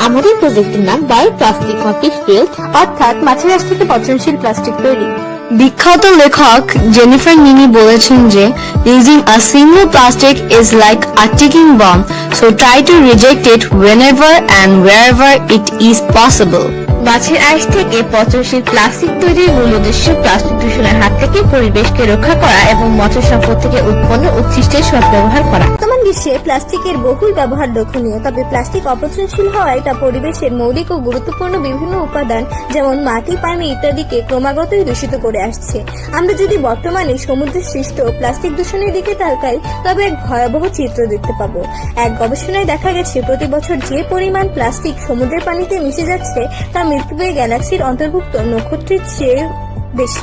আমাদের প্রজেক্টের নাম বায়োপ্লাস্টিক মার্কেট, অর্থাৎ মাছের আঁশ থেকে পচনশীল প্লাস্টিক তৈরি। বিখ্যাত লেখক জেনিফার নিনি বলেছেন যে using a single plastic is like a ticking bomb, so try to reject it whenever and wherever it is possible. মাছের আঁশ থেকে পচনশীল প্লাস্টিক তৈরির মূল উদ্দেশ্য প্লাস্টিক দূষণের হাত থেকে পরিবেশকে রক্ষা করা এবং মৎস্য সম্পদ থেকে উৎপন্ন উচ্ছিষ্টের সদ্ব্যবহার করা। বর্তমান বিশ্বে প্লাস্টিকের বহুল ব্যবহার লক্ষণীয়, তবে প্লাস্টিক অপচনশীল হওয়ায় তা পরিবেশের মৌলিক ও গুরুত্বপূর্ণ বিভিন্ন উপাদান যেমন মাটি, পানি ইত্যাদিকে ক্রমাগতই দূষিত করে আসছে। আমরা যদি বর্তমানে সমুদ্রে সৃষ্ট প্লাস্টিক দূষণের দিকে তাকাই তবে এক ভয়াবহ চিত্র দেখতে পাবো। এক গবেষণায় দেখা গেছে প্রতি বছর যে পরিমাণ প্লাস্টিক সমুদ্রের পানিতে মিশে যাচ্ছে তা মিল্কি গ্যালাক্সির অন্তর্ভুক্ত নক্ষত্রের চেয়ে বেশি।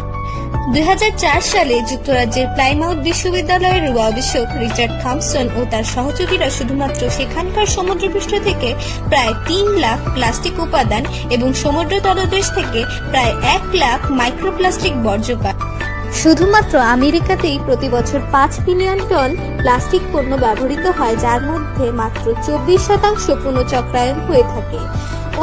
2004 সালে যুক্তরাজ্যের প্লাইমাউথ বিশ্ববিদ্যালয়ের গবেষক রিচার্ড থমসন ও তার সহযোগীরা শুধুমাত্র সেখানকার সমুদ্রপৃষ্ঠ থেকে প্রায় 3 লাখ প্লাস্টিক উপাদান এবং সমুদ্র তলদেশ থেকে প্রায় 1 লাখ মাইক্রোপ্লাস্টিক বর্জ্য পায়। শুধুমাত্র আমেরিকাতেই প্রতি বছর 5 বিলিয়ন টন প্লাস্টিক পণ্য ব্যবহৃত হয়, যার মধ্যে মাত্র 24% পুনঃচক্রায়ন হয়ে থাকে।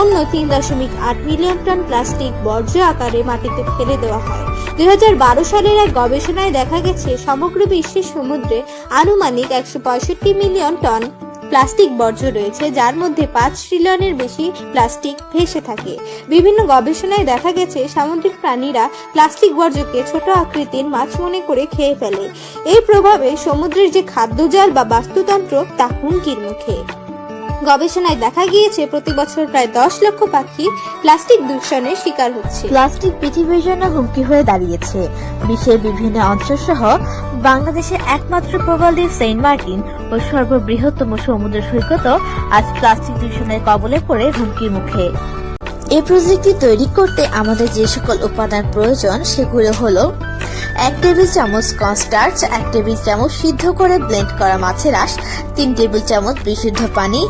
অন্য 3.8 মিলিয়ন টন প্লাস্টিক বর্জ্য আকারে মাটিতে ফেলে দেওয়া হয়। 2012 সালের এক গবেষণায় দেখা গেছে সমগ্র বিশ্বের সমুদ্রে আনুমানিক 165 মিলিয়ন টন প্লাস্টিক বর্জ্য রয়েছে, যার মধ্যে 5 ট্রিলিয়নের বেশি প্লাস্টিক ভেসে থাকে। বিভিন্ন গবেষণায় দেখা গেছে সামুদ্রিক প্রাণীরা প্লাস্টিক বর্জ্যকে ছোট আকৃতির মাছ মনে করে খেয়ে ফেলে। এই প্রভাবে সমুদ্রের যে খাদ্যজাল বা বাস্তুতন্ত্র তা হুমকির মুখে। গবেষণায় দেখা গিয়েছে প্রতি বছর প্রায় 10 লক্ষ পাখি প্লাস্টিক দূষণের শিকার হচ্ছে। প্লাস্টিক পৃথিবীর জন্য হুমকি হয়ে দাঁড়িয়েছে। বিশ্বের বিভিন্ন অঞ্চল সহ বাংলাদেশের একমাত্র প্রবাল দ্বীপ সেন্ট মার্টিন ও সর্ববৃহত্তম সমুদ্র সৈকতও আজ প্লাস্টিক দূষণের কবলে পড়ে হুমকির মুখে। এই প্রজেক্টটি তৈরি করতে আমাদের যে সকল উপাদান প্রয়োজন সেগুলো হলো 1 টেবিল চামচ কর্নস্টার্চ, 1 টেবিল চামচ সিদ্ধ করে ব্লেন্ড করা মাছের আঁশ, 3 টেবিল চামচ বিশুদ্ধ পানি,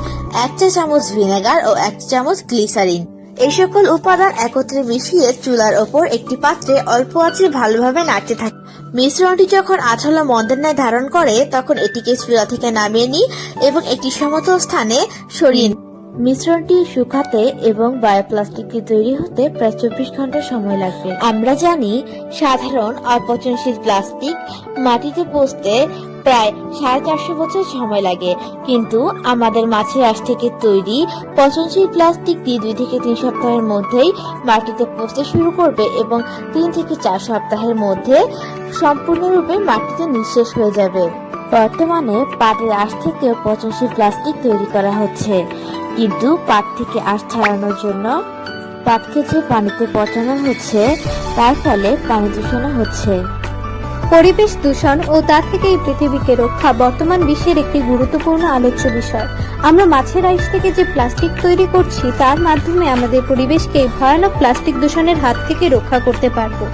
1 চা চামচ ভিনেগার ও 1 চামচ গ্লিসারিন। এই সকল উপাদান একত্রে মিশিয়ে চুলার ওপর একটি পাত্রে অল্প আঁচে ভালোভাবে নাড়তে থাকে। মিশ্রণটি যখন আঠালো মন্দের ন্যায় ধারণ করে তখন এটিকে চুলা থেকে নামিয়ে নিই এবং একটি সমতল স্থানে সরিয়ে নিই। মিশ্রণটি শুকাতে এবং বায়োপ্লাস্টিকটি তৈরি হতে প্রায় 24 ঘন্টা সময় লাগবে। আমরা জানি সাধারণ অপচনশীল প্লাস্টিক মাটিতে পচতে প্রায় 450 বছর সময় লাগে, কিন্তু আমাদের মাছের আঁশ থেকে তৈরি পচনশীল প্লাস্টিকটি 2 থেকে 3 সপ্তাহের মধ্যেই মাটিতে পচতে শুরু করবে এবং 3 থেকে 4 সপ্তাহের মধ্যে সম্পূর্ণরূপে মাটিতে নিঃশেষ হয়ে যাবে। বর্তমানে পাটের আঁশ থেকে পচনশীল প্লাস্টিক তৈরি করা হচ্ছে, কিন্তু পাট থেকে আঁশ ছাড়ানোর জন্য পাটকে যে পানিতে পচানো হচ্ছে তার ফলে পানি দূষণ হচ্ছে। পরিবেশ দূষণ ও তা থেকে এই পৃথিবীকে রক্ষা বর্তমান বিশ্বের একটি গুরুত্বপূর্ণ আলোচ্য বিষয়। আমরা মাছের আঁশ থেকে যে প্লাস্টিক তৈরি করছি তার মাধ্যমে আমাদের পরিবেশকে ভয়ানক প্লাস্টিক দূষণের হাত থেকে রক্ষা করতে পারবো।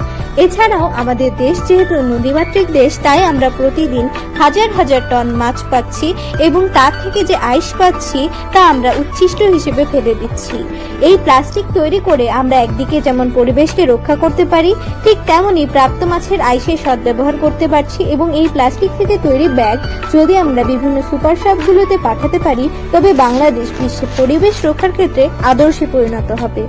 এছাড়াও আমাদের দেশ যেহেতু নদীমাতৃক দেশ, তাই আমরা প্রতিদিন হাজার হাজার টন মাছ পাচ্ছি এবং তার থেকে যে আঁশ পাচ্ছি তা আমরা উচ্ছিষ্ট হিসেবে ফেলে দিচ্ছি। এই প্লাস্টিক তৈরি করে আমরা একদিকে যেমন পরিবেশকে রক্ষা করতে পারি, ঠিক তেমনই প্রাপ্ত মাছের আঁশের সদ্ব্যবহার করতে পারছি এবং এই প্লাস্টিক থেকে তৈরি ব্যাগ যদি আমরা বিভিন্ন সুপার শপগুলোতে পাঠাতে পারি তবে বাংলাদেশ বিশ্বের পরিবেশ রক্ষার ক্ষেত্রে আদর্শে পরিণত হবে।